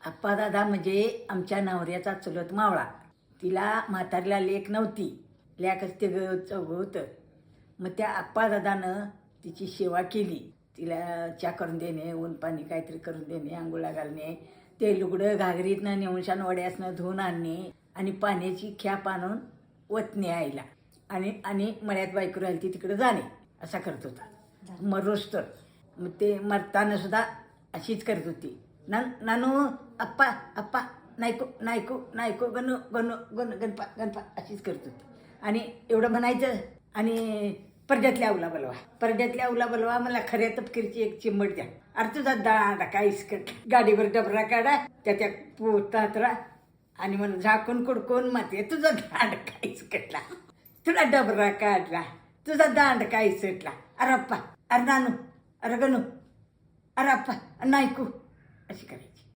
आप्पा दादा म्हणजे आमच्या नवऱ्याचा चुलत मावळा. तिला म्हातारीला लेक नव्हती, लेकच ते चौघं होतं. मग त्या आप्पा दादानं तिची सेवा केली. तिला चहा करून देणे, ऊन पाणी काहीतरी करून देणे, आंघोळा घालणे, ते लुगडं घागरीतनं नेऊनशान वड्यासनं धुवून आणणे आणि पाण्याची खेप आणून ओतणे आईला आणि आणि मळ्यात बायको राहिली ती तिकडं जाणे असा करत होता. मग रोज तर मग ते मरताना सुद्धा अशीच करत होती. नानू अप्पा अप्पा नायको नायको नायको गणू गणू गणू गणपा गणपा अशीच करत होती. आणि एवढं म्हणायचं आणि परड्यातल्या अवला बलवा, परड्यातल्या अवला बलवा, मला खऱ्या तपकिरीची एक चिंबड द्या. अरे तुझा दांडा काय इसकट, गाडीवर डबरा काढा त्याच्या पोतात राहा आणि म्हणून झाकून कुडकून माते, तुझा दांड काय इसकटला, तुला डबरा काढला, तुझा दांड काय इसटला, अरे अप्पा, अरे नानू, अरे गणू, अरे अप्पा नायकू अशी करायची.